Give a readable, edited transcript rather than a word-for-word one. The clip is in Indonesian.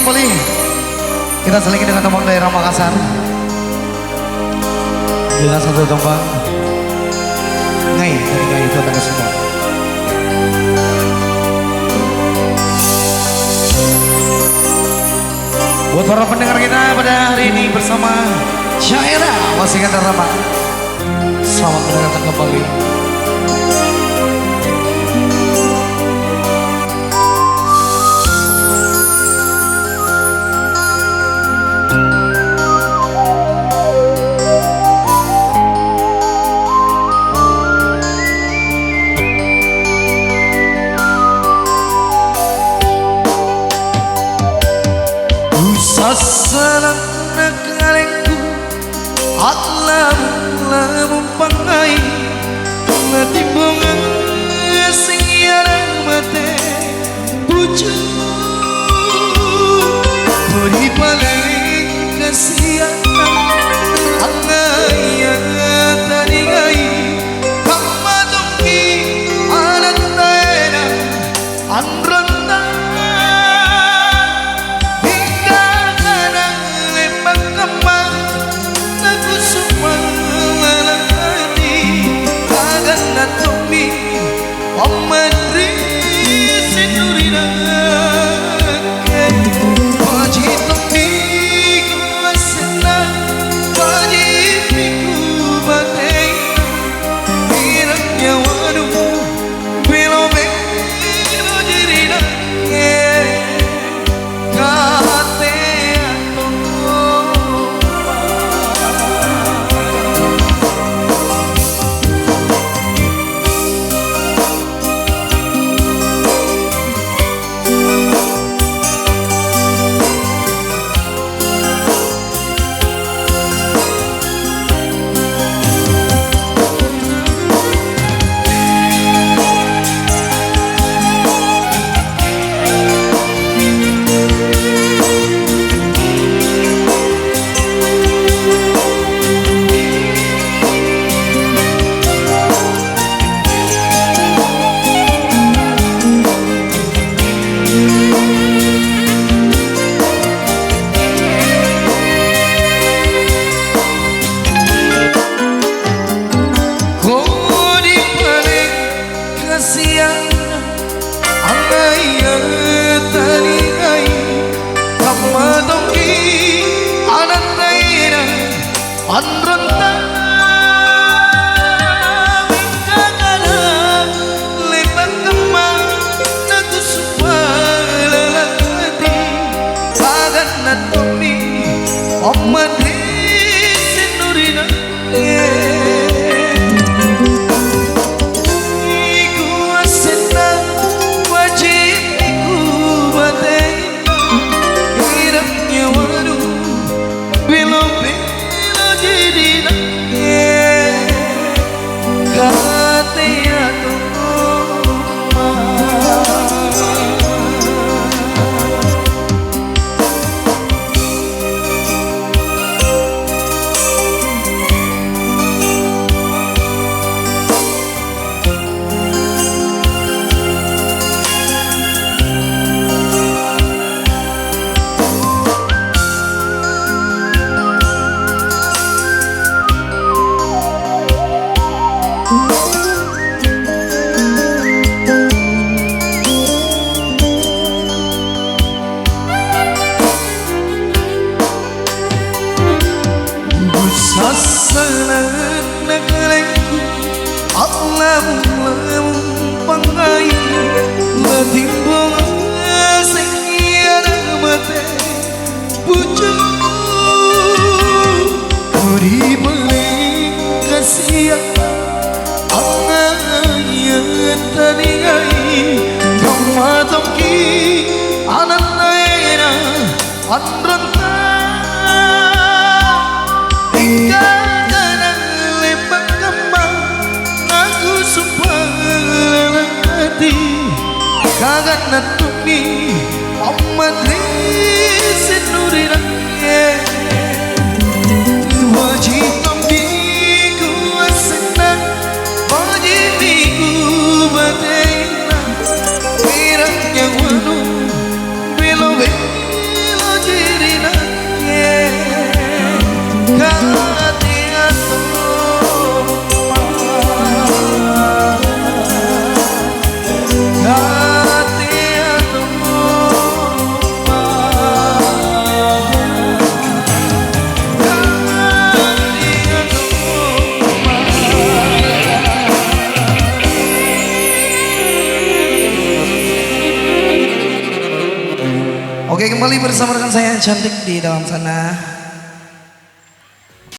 kembali. Kita selingi dengan tembang daerah Makassar. Dengan satu tembang Ngai, dari Ngai itu ada semua. Buat para pendengar kita pada hari ini bersama Syaira Wasikan Rama. Selamat mendengarkan kembali. Sasaran nakalengku Atlamu pangai Natibongan sing yarang mate Pucu Kori paling kasihan Angaya tadi gai Kamadongki anak taena Andronta Andronta Bingkagala Lepang kemang Naku supalalati Bagan natomi Omadi Sinurina Iku asena Wajib iku batena Hirapnya wadu Bilobe Sasaran nakalengku Atlamu pangai Natimbong sing yarang mate Pucu Kori paling kasihan Angaya tadi gai Kamadongki anak taena Andronta Kagan natumi Amadri Sinurina Wajib tambiku asena Wajib iku batena Pirang yang wanu Bilo-bilo Oke, kembali bersama rekan saya yang cantik di dalam sana.